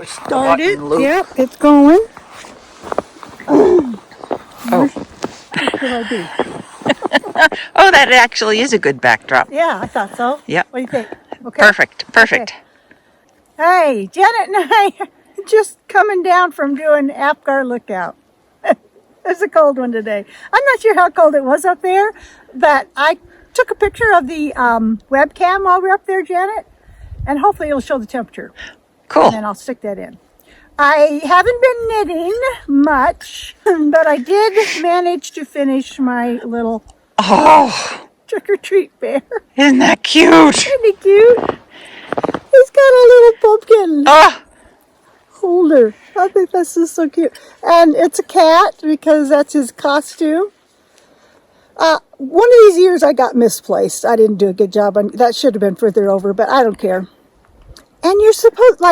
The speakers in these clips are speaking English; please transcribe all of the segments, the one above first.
Started. Yep, it's going. Oh. What should I do? Oh, that actually is a good backdrop. Yeah, I thought so. Yep. What do you think? Okay. Perfect. Okay. Hey, Janet and I are just coming down from doing Apgar lookout. It's a cold one today. I'm not sure how cold it was up there, but I took a picture of the webcam while we were up there, Janet, and hopefully it'll show the temperature. Cool. And then I'll stick that in. I haven't been knitting much, but I did manage to finish my little trick-or-treat bear. Isn't that cute? Isn't he cute? He's got a little pumpkin holder. I think that's just so cute. And it's a cat because that's his costume. One of these years I got misplaced. I didn't do a good job. That should have been further over, but I don't care. And you're supposed,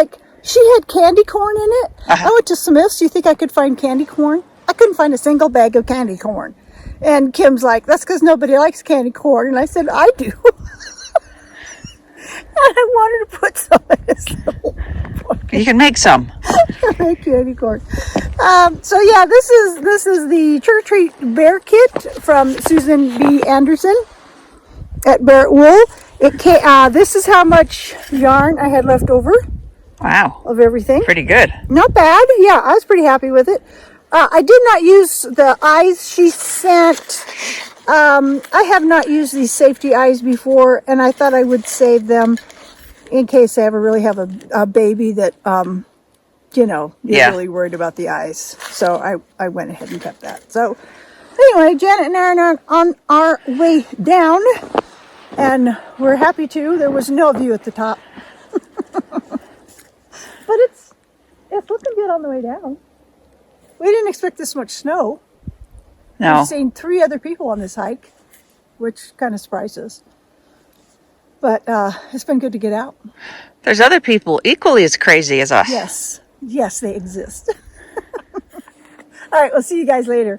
she had candy corn in it. I went to Smith's. Do you think I could find candy corn? I couldn't find a single bag of candy corn. And Kim's like, that's because nobody likes candy corn. And I said, I do. And I wanted to put some in this little bucket. You can make some. Candy corn. So yeah, this is the Trick or Treat Bear Kit from Susan B. Anderson at Barrett Wool. This is how much yarn I had left over. Wow. Of everything. Pretty good. Not bad. Yeah, I was pretty happy with it. I did not use the eyes she sent. I have not used these safety eyes before, and I thought I would save them in case I ever really have a baby that, you're really worried about the eyes. So I went ahead and kept that. So anyway, Janet and I are on our way down, and we're happy to. There was no view at the top. But it's looking good on the way down. We didn't expect this much snow. No. We've seen 3 other people on this hike, which kind of surprised us. But it's been good to get out. There's other people equally as crazy as us. Yes. Yes, they exist. All right, we'll see you guys later.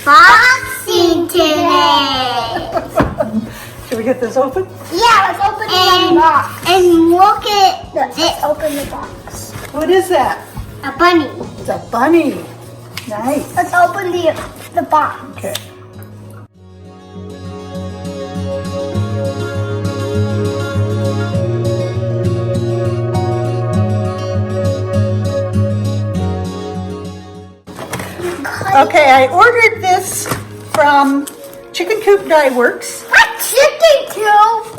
unboxing today. Should we get this open? Yeah, let's open the box. And look at let's open the box. What is that? A bunny. It's a bunny. Nice. Let's open the box. Okay. Okay, I ordered this from Chicken Coop Dye Works. A chicken coop.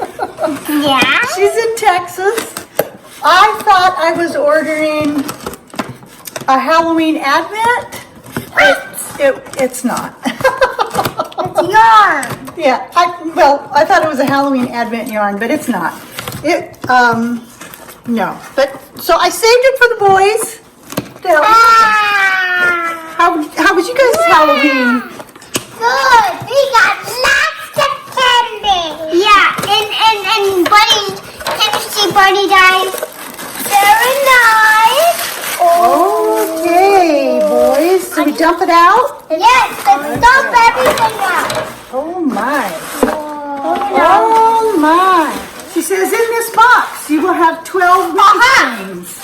Yeah. She's in Texas. I thought I was ordering a Halloween advent. It's not. It's yarn. Yeah, I thought it was a Halloween advent yarn, but it's not. No. But so I saved it for the boys. How was you guys' Halloween? Good. We got lots of candy. Yeah, and bunny. Can you see bunny dyes? Very nice. Okay, boys. So we dump it out? Yes, let's dump everything out. Oh my. Oh, Oh my. She says in this box you will have 12 mini skeins.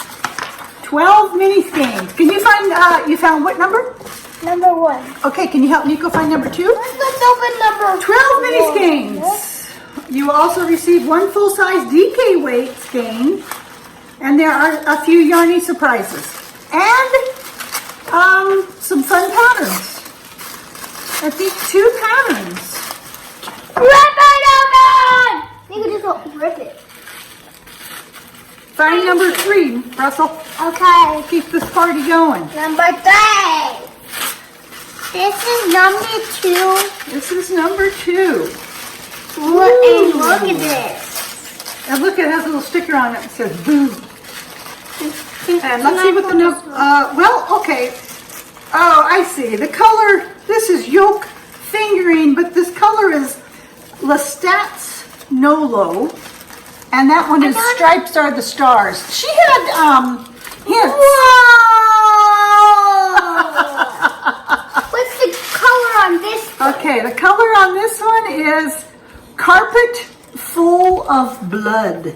12 mini skeins. Can you find, you found what number? Number 1. Okay, can you help Nico find number 2? Let's open number 12 mini skeins. You will also receive 1 full-size DK weight skein. And there are a few yarny surprises. And some fun patterns. I think 2 patterns. Rip it open! You can just rip it. Find number 3, Russell. Okay. Keep this party going. Number 3. This is number 2. This is number 2. Look at this. And look, it has a little sticker on it that says boo. And let's see what the number, okay. Oh, I see. The color, this is yoke fingering, but this color is Lestat's Nolo. And that one is Stripes Are the Stars. She had, hints. Whoa! What's the color on this one? Okay, the color on this one is Carpet Full of Blood.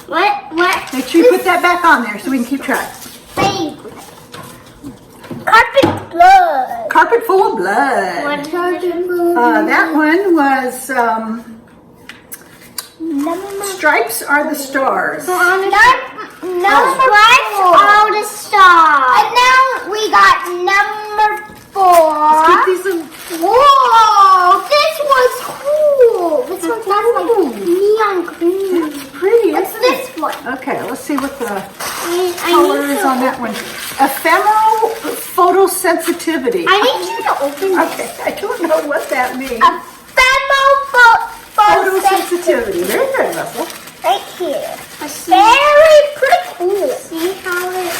What? Make sure you put that back on there so we can keep track. Favorite. Carpet blood. Carpet Full of Blood. What carpet blood? That one was Stripes Are the Stars. Number stripes are the stars. And now we got number 4. Let's keep these in. Whoa! This one's cool. This one's like neon green. That's pretty. What's this one? Okay, let's see what the I color need is to- on that one. Ephemeral photosensitivity. I need you to open this. Okay, I don't know what that means. Ephemeral Photosensitivity. Very good, Russell. right here. Very pretty cool. See how it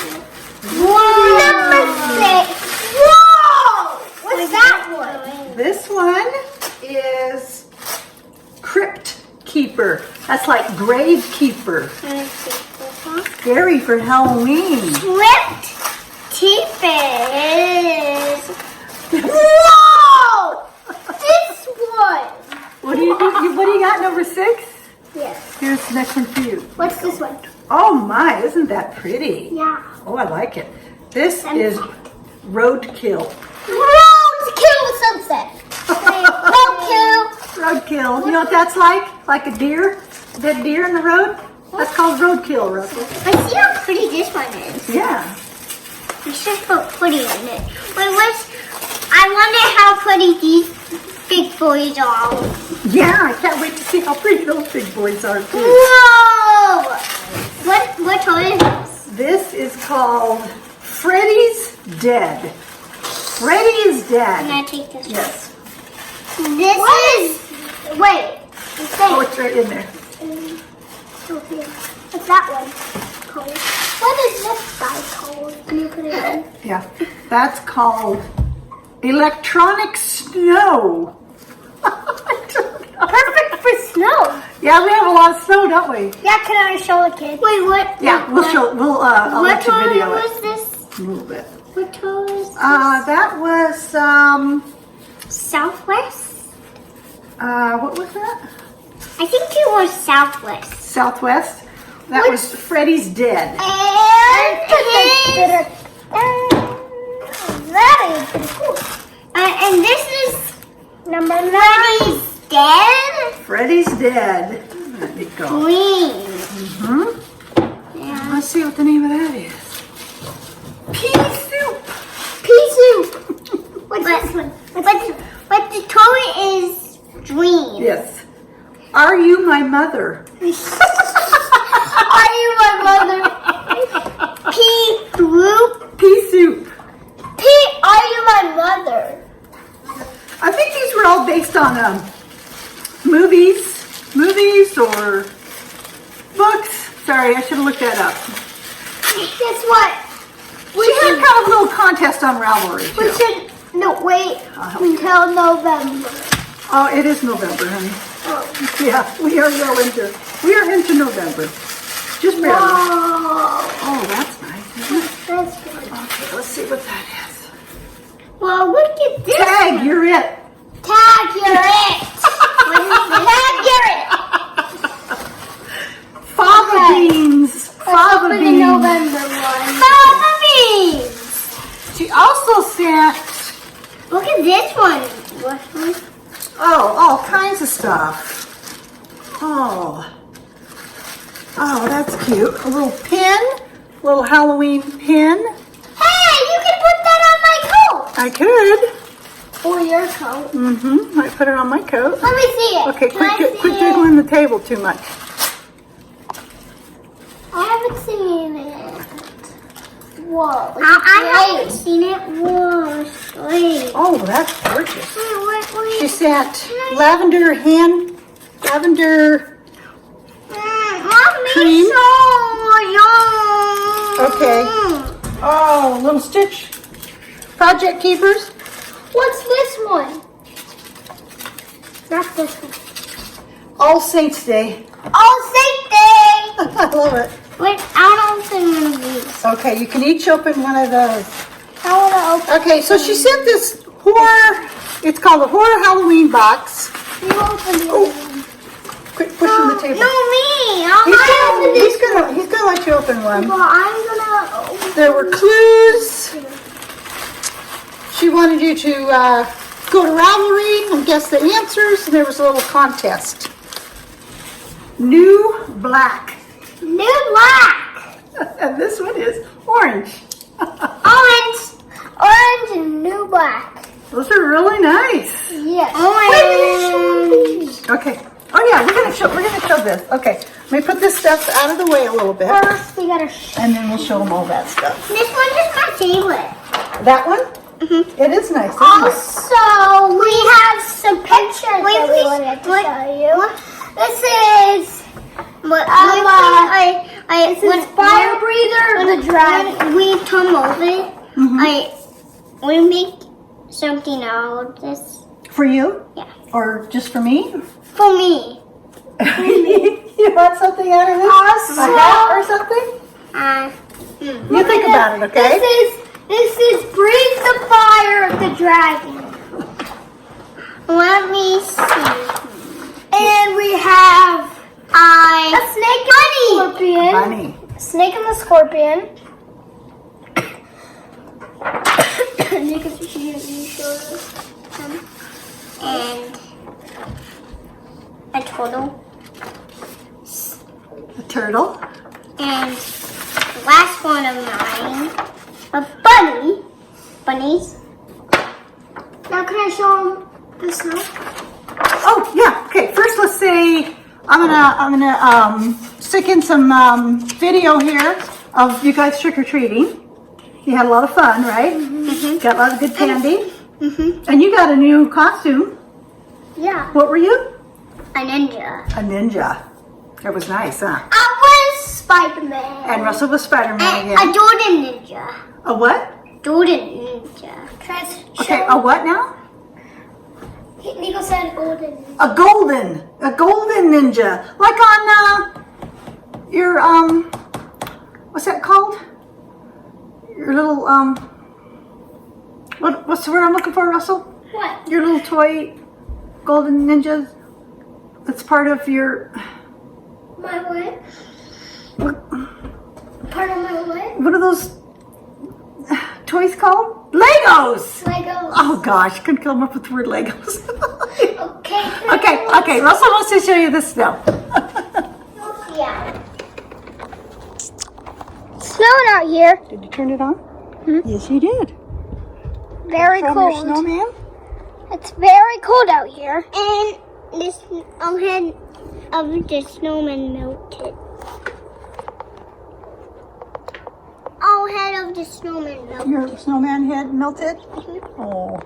Whoa! Number 6. Whoa! What's that one? This one is Crypt Keeper. That's like Grave Keeper. Scary for Halloween. Crypt Keepers. Whoa! This one. What do you got, number 6? Yes. Here's the next one for you. What's this one? Oh my, isn't that pretty? Yeah. Oh, I like it. This is Roadkill. Roadkill sunset. Roadkill. Roadkill. You know what that's like? Like a deer? That deer in the road? That's called roadkill, Russell. But see how pretty this one is. Yeah. We should put pretty in it. I wonder how pretty these big boys are. Yeah, I can't wait to see how pretty those big boys are too. Whoa! What toy is this? This is called Freddy's Dead. Freddy is Can dead. I take this Yes. one? This is... Wait. Oh, it's right in there. What's that one called? What is this guy called? Can you put it in? Yeah. That's called Electronic Snow. I don't know. Perfect for snow. Yeah, we have a lot of snow, don't we? Yeah, can I show a kid? Wait, what? Yeah, we'll show. I'll let you video What it. was this? A little bit. What color is this? That was, Southwest? what was that? I think it was Southwest. Southwest. That was Freddy's Dead. And that is pretty cool. And this is number 9. Freddy's Dead? Freddy's Dead. Let me go. Green. Yeah. Let's see what the name of that is. Pea soup. Pea soup. What's this one? But the toy is green. Yes. Are you my mother? Are you my mother? Pea soup. Pea soup. Are you my mother? I think these were all based on movies or books. Sorry, I should have looked that up. Guess what? We had kind of a little contest on Ravelry. We too. should wait until November. Oh, it is November, honey. Oh. Yeah, we are into November. Just barely. Wow. Oh, that's nice, isn't it? That's good. Okay, let's see what that is. Well, look at this. Tag, you're it. Tag, you're it. Tag, you're it. Fava beans. Fava Open the beans. November one. Fava beans. She also sent, Look at this one. all kinds of stuff. Oh, that's cute. A little pin, little Halloween pin. Hey, you can put that on my coat. I could. Or your coat. Might put it on my coat. Let me see it. Okay, Can I quit see it? jiggling the table too much. I haven't seen it. Whoa. I haven't seen it. Whoa, wait. Oh, that's gorgeous. Wait. She sent lavender. Mommy, Cream. so yum. Okay. Oh, little Stitch project keepers. What's this one? Not this one. All Saints Day. All Saints Day. I love it. Wait, I don't open one of these. Okay, you can each open one of those. I want to open. Okay, so she sent this horror, it's called a horror Halloween box. You open the other one. Quit pushing the table. No, me. He's gonna let you open one. Well, I'm gonna open. There were clues. She wanted you to go to Ravelry and guess the answers, and there was a little contest. New black. New black. And this one is orange. Orange and new black. Those are really nice. Yes. Orange. Okay. Oh yeah, we're gonna show this. Okay. Let me put this stuff out of the way a little bit, First, we gotta. and then we'll show them all that stuff. This one is my favorite. That one? It is nice. Isn't it? Also, we have some pictures that we wanted to show you. This is. This is fire breather. The dragon. When we tumble it. We make something out of this. For you? Yeah. Or just for me? For me. You want something out of this? Also, a hat or something? You think about it, okay? This is breathe the fire of the dragon. Let me see. And we have a snake and a scorpion. Bunny. Snake and the scorpion. And a turtle. A turtle. And the last one of mine, a bunny. Bunnies. Now can I show them the snow? Oh yeah. Okay. First, let's say I'm gonna stick in some video here of you guys trick or treating. You had a lot of fun, right? Got a lot of good candy. And you got a new costume. Yeah. What were you? A ninja. A ninja. That was nice, huh? I was Spider-Man. And Russell was Spider-Man And again. a Jordan ninja. A what? Jordan ninja. Okay, a what now? Nico said golden. A golden ninja. Like on your what's that called? Your little little, what's the word I'm looking for, Russell? What? Your little toy golden ninjas? That's part of your... My what? Part of my what? What are those toys called? Legos! Legos. Oh gosh, couldn't come up with the word Legos. Okay. Okay, Russell wants to show you this now. Yeah. Snowing out here. Did you turn it on? Yes, you did. Very From your cold. snowman? It's very cold out here. And this head of the snowman melted. Oh, head of the snowman melted. Your snowman head melted? Oh.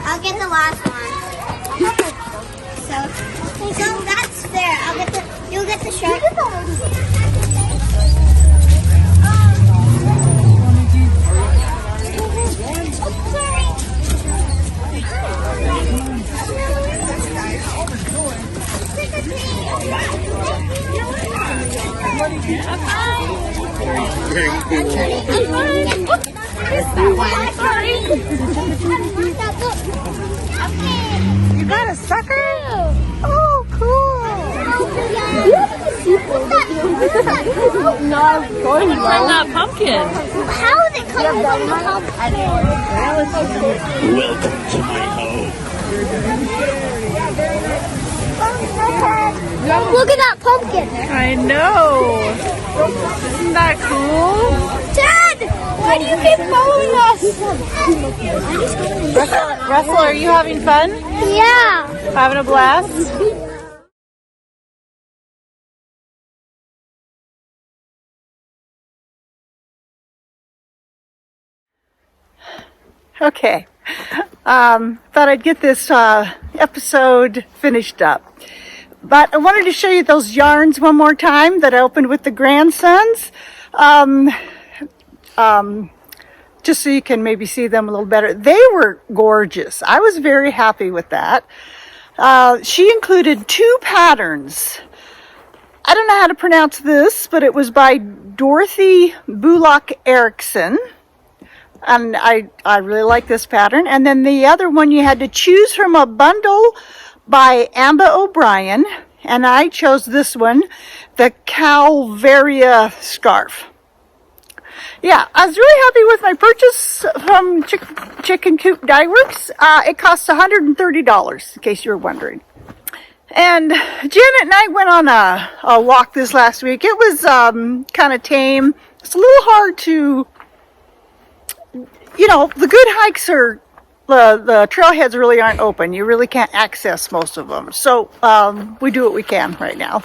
I'll get the last one. So that's fair. You'll get the shark. You got a sucker? Oh, cool. No, I'm going to find that pumpkin. How is it coming from the pumpkin? Welcome to my home. Look at that pumpkin. I know. Isn't that cool? Dad, why do you keep following us? Russell, are you having fun? Yeah. Having a blast? Okay. Thought I'd get this episode finished up. But I wanted to show you those yarns one more time that I opened with the grandsons. Just so you can maybe see them a little better. They were gorgeous. I was very happy with that. She included 2 patterns. I don't know how to pronounce this, but it was by Dorothy Bullock Erickson. And I really like this pattern. And then the other one you had to choose from a bundle by Amba O'Brien. And I chose this one, the Calvaria scarf. Yeah, I was really happy with my purchase from Chicken Coop Dye Works. It cost $130, in case you were wondering. And Janet and I went on a walk this last week. It was kind of tame. It's a little hard to, the good hikes are, the trailheads really aren't open. You really can't access most of them. So we do what we can right now.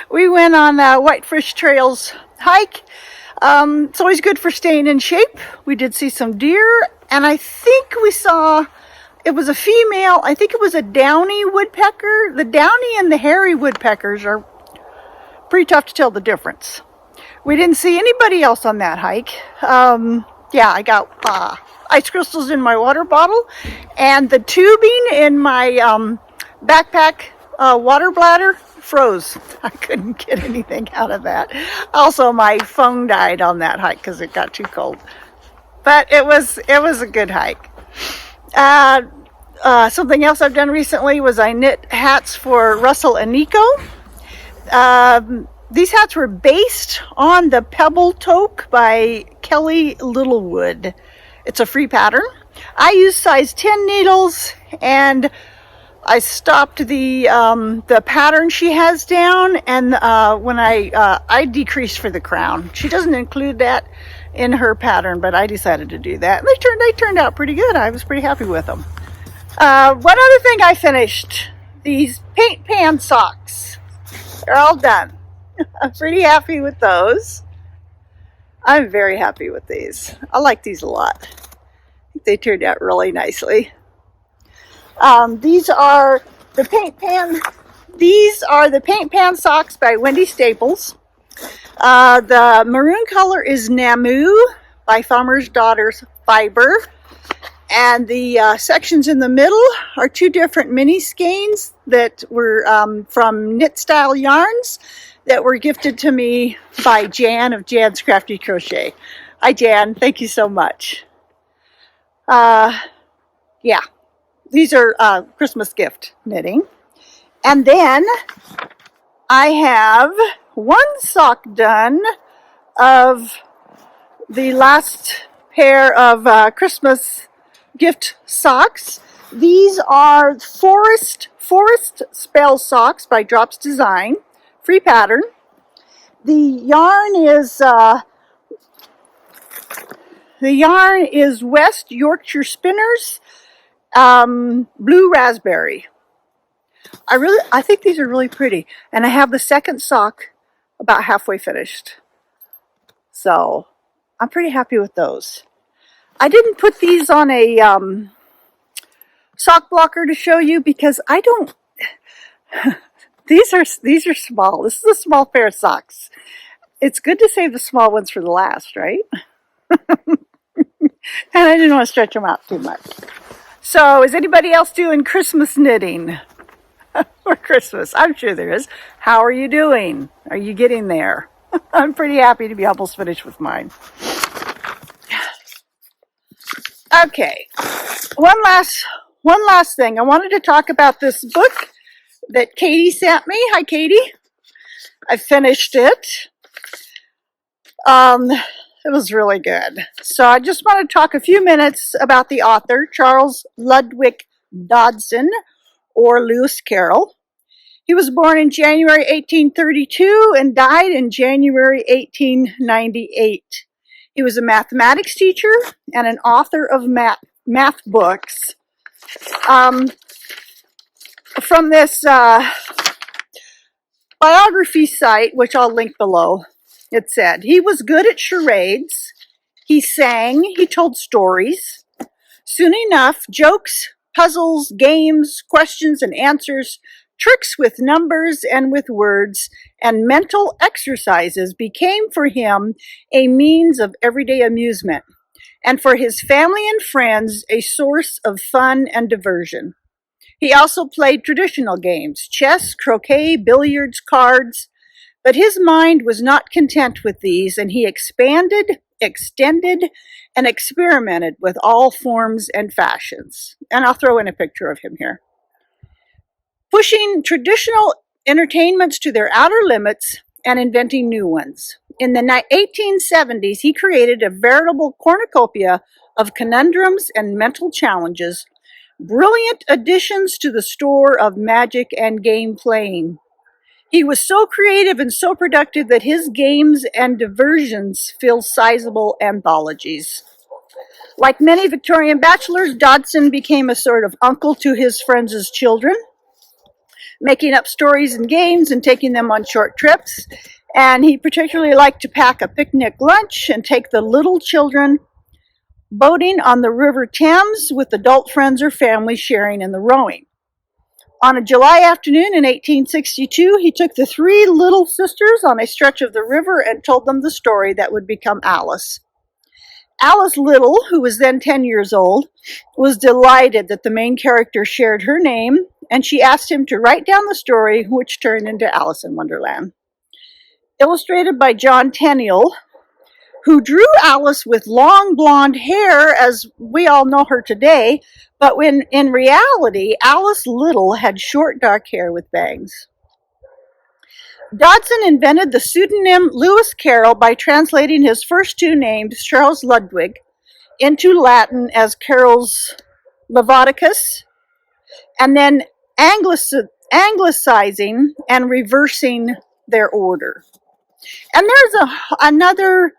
We went on Whitefish Trails hike. It's always good for staying in shape. We did see some deer, and I think we saw, it was a female, I think it was a downy woodpecker. The downy and the hairy woodpeckers are pretty tough to tell the difference. We didn't see anybody else on that hike. Yeah, I got ice crystals in my water bottle, and the tubing in my backpack water bladder froze. I couldn't get anything out of that. Also, my phone died on that hike because it got too cold. But it was a good hike. Something else I've done recently was I knit hats for Russell and Nico. These hats were based on the Pebble Toque by Kelly Littlewood. It's a free pattern. I used size 10 needles, and I stopped the pattern she has down, and when I decreased for the crown. She doesn't include that in her pattern, but I decided to do that. They turned out pretty good. I was pretty happy with them. One other thing I finished, these paint pan socks. They're all done. I'm pretty happy with those. I'm very happy with these. I like these a lot. I think they turned out really nicely. These are the paint pan socks by Wendy Staples. The maroon color is Namu by Farmer's Daughter's Fiber. And the sections in the middle are two different mini skeins that were from Knit Style Yarns that were gifted to me by Jan of Jan's Crafty Crochet. Hi, Jan. Thank you so much. Yeah, these are Christmas gift knitting. And then I have one sock done of the last pair of Christmas gift socks. These are Forest Spell Socks by Drops Design. Free pattern. The yarn is West Yorkshire Spinners Blue Raspberry. I think these are really pretty, and I have the second sock about halfway finished. So I'm pretty happy with those. I didn't put these on a sock blocker to show you because I don't. These are small. This is a small pair of socks. It's good to save the small ones for the last, right? And I didn't want to stretch them out too much. So, is anybody else doing Christmas knitting for Christmas? I'm sure there is. How are you doing? Are you getting there? I'm pretty happy to be almost finished with mine. Okay, one last thing. I wanted to talk about this book that Katie sent me. Hi, Katie. I finished it. It was really good. So I just want to talk a few minutes about the author, Charles Ludwig Dodson, or Lewis Carroll. He was born in January 1832 and died in January 1898. He was a mathematics teacher and an author of math books. From this biography site, which I'll link below, it said, he was good at charades, he sang, he told stories. Soon enough, jokes, puzzles, games, questions and answers, tricks with numbers and with words, and mental exercises became for him a means of everyday amusement, and for his family and friends a source of fun and diversion. He also played traditional games, chess, croquet, billiards, cards, but his mind was not content with these, and he expanded, extended, and experimented with all forms and fashions. And I'll throw in a picture of him here. Pushing traditional entertainments to their outer limits and inventing new ones. In the 1870s, he created a veritable cornucopia of conundrums and mental challenges, brilliant additions to the store of magic and game playing. He was so creative and so productive that his games and diversions fill sizable anthologies. Like many Victorian bachelors, Dodson became a sort of uncle to his friends' children. making up stories and games and taking them on short trips. And he particularly liked to pack a picnic lunch and take the little children boating on the River Thames with adult friends or family sharing in the rowing. On a July afternoon in 1862, he took the three little sisters on a stretch of the river and told them the story that would become Alice. Alice Little, who was then 10 years old, was delighted that the main character shared her name, and she asked him to write down the story, which turned into Alice in Wonderland. Illustrated by John Tenniel, who drew Alice with long blonde hair, as we all know her today, but when in reality, Alice Little had short dark hair with bangs. Dodson invented the pseudonym Lewis Carroll by translating his first two names, Charles Ludwig, into Latin as Carol's Leviticus, and then anglicizing and reversing their order. And there's another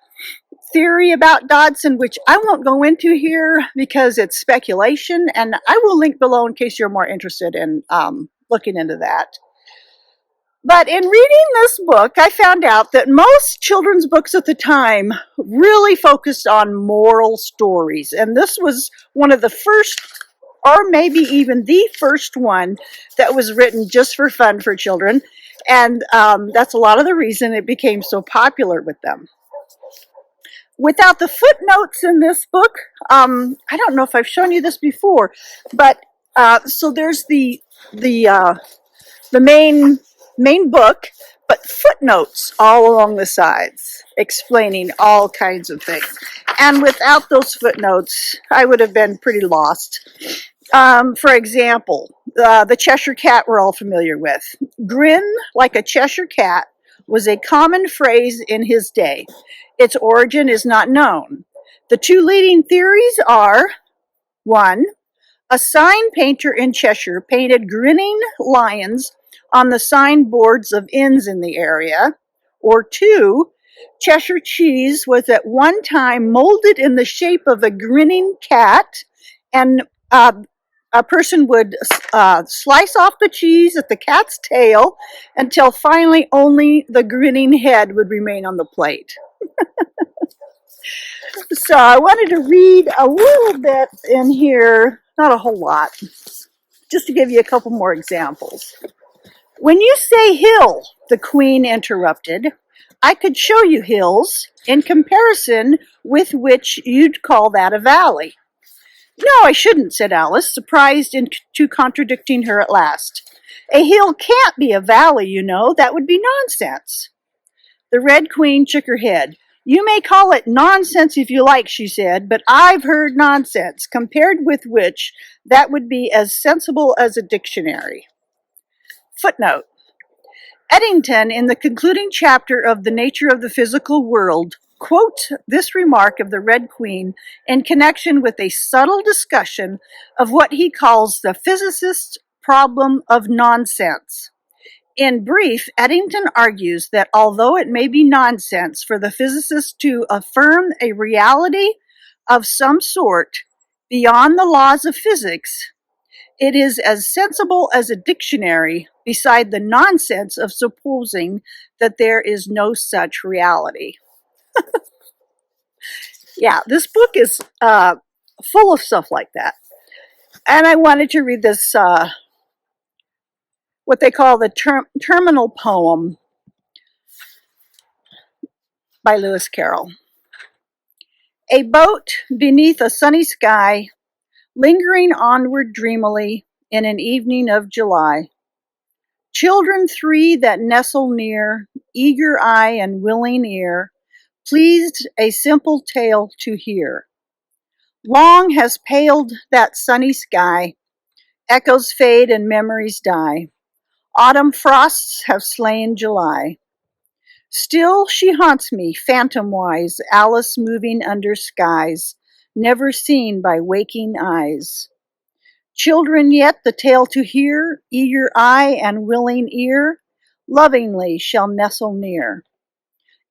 theory about Dodson, which I won't go into here because it's speculation, and I will link below in case you're more interested in looking into that. But in reading this book, I found out that most children's books at the time really focused on moral stories. And this was one of the first, or maybe even the first one, that was written just for fun for children. And that's a lot of the reason it became so popular with them. Without the footnotes in this book, I don't know if I've shown you this before, but so there's the main book, but footnotes all along the sides explaining all kinds of things. And without those footnotes, I would have been pretty lost. For example, the Cheshire Cat we're all familiar with. Grin like a Cheshire cat was a common phrase in his day. Its origin is not known. The two leading theories are: 1. A sign painter in Cheshire painted grinning lions on the signboards of inns in the area. Or 2, Cheshire cheese was at one time molded in the shape of a grinning cat, and a person would slice off the cheese at the cat's tail until finally only the grinning head would remain on the plate. So I wanted to read a little bit in here, not a whole lot, just to give you a couple more examples. When you say hill, the Queen interrupted, I could show you hills in comparison with which you'd call that a valley. No, I shouldn't, said Alice, surprised into contradicting her at last. A hill can't be a valley, you know. That would be nonsense. The Red Queen shook her head. You may call it nonsense if you like, she said, but I've heard nonsense, compared with which that would be as sensible as a dictionary. Footnote. Eddington, in the concluding chapter of The Nature of the Physical World, quotes this remark of the Red Queen in connection with a subtle discussion of what he calls the physicist's problem of nonsense. In brief, Eddington argues that although it may be nonsense for the physicist to affirm a reality of some sort beyond the laws of physics, it is as sensible as a dictionary beside the nonsense of supposing that there is no such reality. Yeah, this book is full of stuff like that. And I wanted to read this what they call the terminal poem by Lewis Carroll. A boat beneath a sunny sky, lingering onward dreamily in an evening of July. Children three that nestle near, eager eye and willing ear, pleased a simple tale to hear. Long has paled that sunny sky, echoes fade and memories die. Autumn frosts have slain July. Still she haunts me, phantom-wise, Alice moving under skies, never seen by waking eyes. Children yet the tale to hear, eager eye and willing ear, lovingly shall nestle near.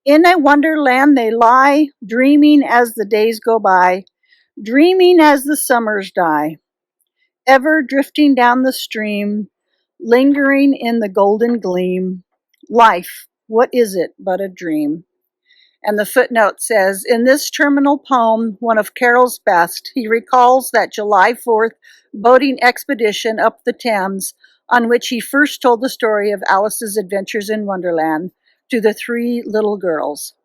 In a wonderland they lie, dreaming as the days go by, dreaming as the summers die. Ever drifting down the stream, lingering in the golden gleam. Life, what is it but a dream? And the footnote says, in this terminal poem, one of Carroll's best, he recalls that July 4th boating expedition up the Thames on which he first told the story of Alice's adventures in Wonderland to the three little girls.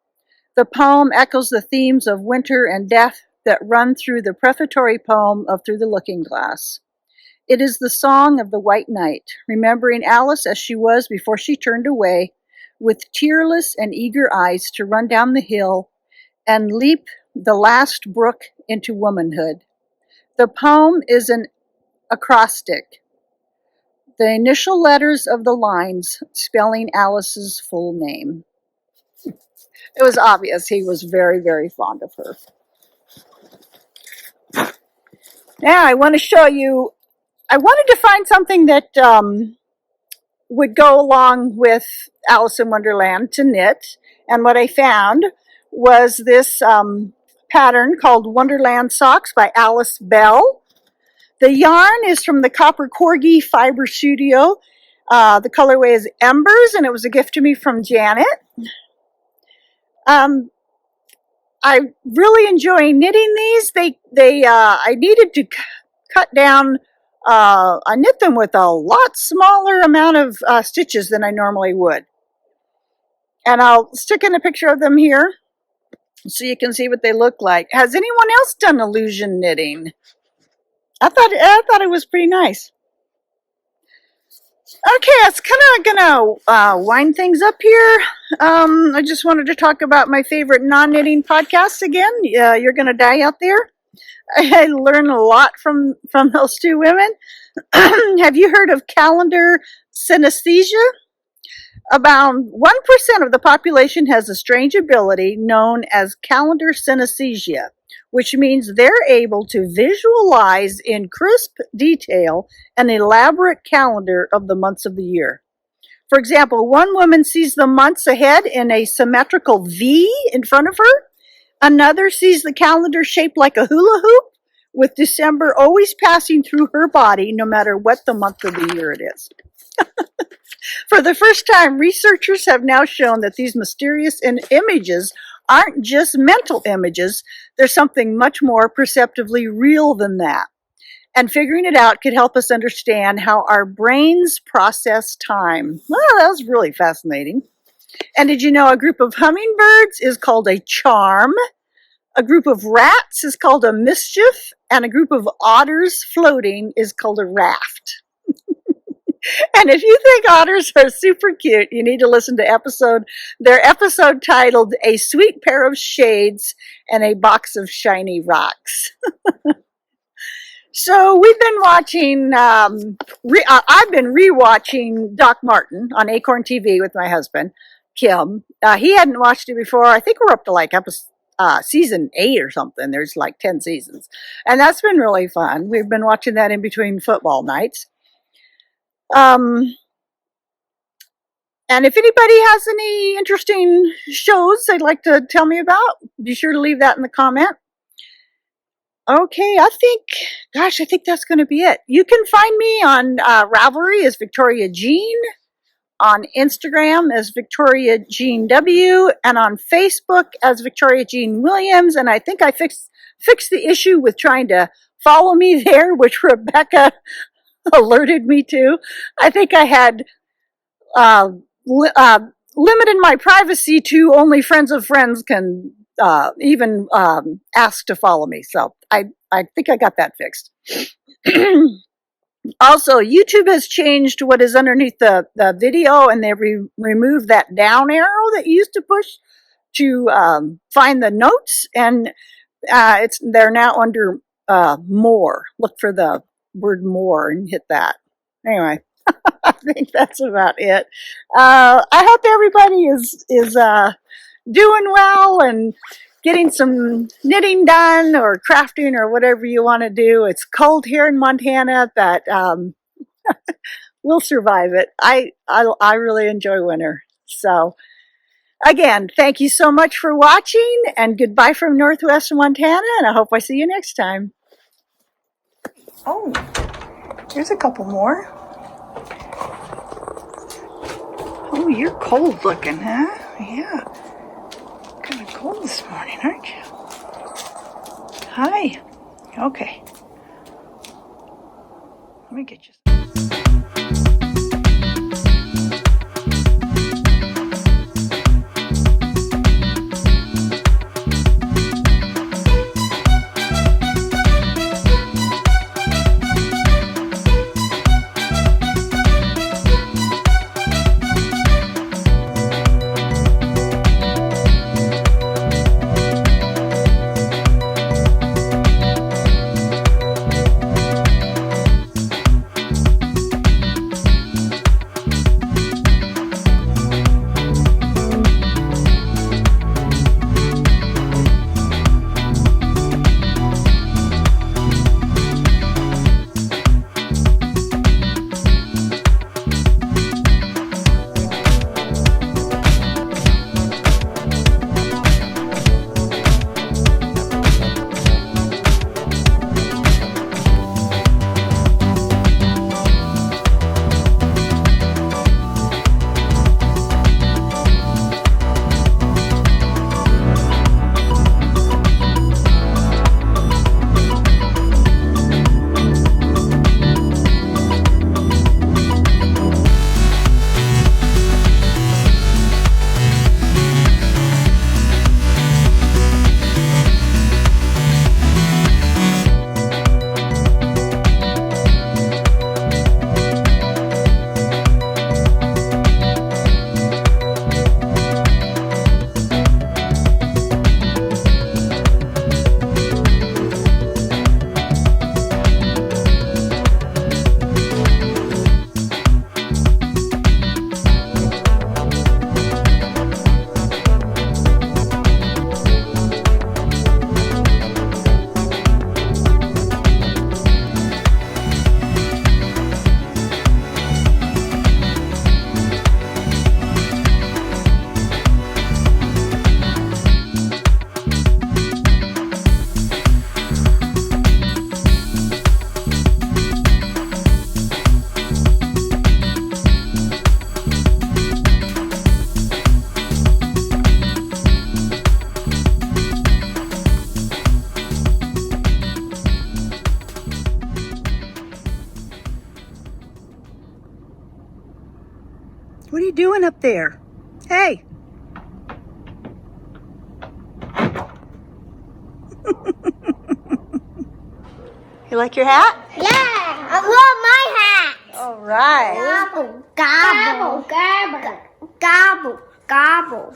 The poem echoes the themes of winter and death that run through the prefatory poem of Through the Looking Glass. It is the song of the White Knight, remembering Alice as she was before she turned away, with tearless and eager eyes to run down the hill and leap the last brook into womanhood. The poem is an acrostic, the initial letters of the lines spelling Alice's full name. It was obvious he was very, very fond of her. Now I want to show you, I wanted to find something that would go along with Alice in Wonderland to knit. And what I found was this pattern called Wonderland Socks by Alice Bell. The yarn is from the Copper Corgi Fiber Studio. The colorway is Embers, and it was a gift to me from Janet. I really enjoy knitting these. I needed to cut down. I knit them with a lot smaller amount of stitches than I normally would. And I'll stick in a picture of them here so you can see what they look like. Has anyone else done illusion knitting? I thought it was pretty nice. Okay, it's kind of gonna wind things up here. I just wanted to talk about my favorite non-knitting podcasts again. You're gonna die out there. I learn a lot from those two women. Have you heard of calendar synesthesia? About 1% of the population has a strange ability known as calendar synesthesia, which means they're able to visualize in crisp detail an elaborate calendar of the months of the year. For example, one woman sees the months ahead in a symmetrical V in front of her. Another sees the calendar shaped like a hula hoop, with December always passing through her body no matter what the month of the year it is. For the first time, researchers have now shown that these mysterious images aren't just mental images. There's something much more perceptively real than that. And figuring it out could help us understand how our brains process time. Well, that was really fascinating. And did you know a group of hummingbirds is called a charm? A group of rats is called a mischief, and a group of otters floating is called a raft. And if you think otters are super cute, you need to listen to their episode titled A Sweet Pair of Shades and a Box of Shiny Rocks. So we've been watching, I've been rewatching Doc Martin on Acorn TV with my husband, Kim. He hadn't watched it before. I think we're up to like season 8 or something. There's like 10 seasons. And that's been really fun. We've been watching that in between football nights. And if anybody has any interesting shows they'd like to tell me about, be sure to leave that in the comment. Okay, I think that's going to be it. You can find me on Ravelry as Victoria Jean, on Instagram as Victoria Jean W, and on Facebook as Victoria Jean Williams. And I think I fixed the issue with trying to follow me there, which Rebecca alerted me to. I think I had limited my privacy to only friends of friends can even ask to follow me. So I think I got that fixed. Also, YouTube has changed what is underneath the video, and they removed that down arrow that you used to push to find the notes, and they're now under more. Look for the word more and hit that. Anyway, I think that's about it. I hope everybody is doing well and getting some knitting done or crafting or whatever you want to do. It's cold here in Montana, but we'll survive it. I really enjoy winter. So again, thank you so much for watching, and goodbye from Northwest Montana, and I hope I see you next time. Oh, here's a couple more. Oh, you're cold looking, huh? Yeah. Kind of cold this morning, aren't you? Hi. Okay. Let me get you. What are you doing up there? Hey! You like your hat? Yeah, I love my hat. All right. Gobble, gobble, gobble, gobble, gobble.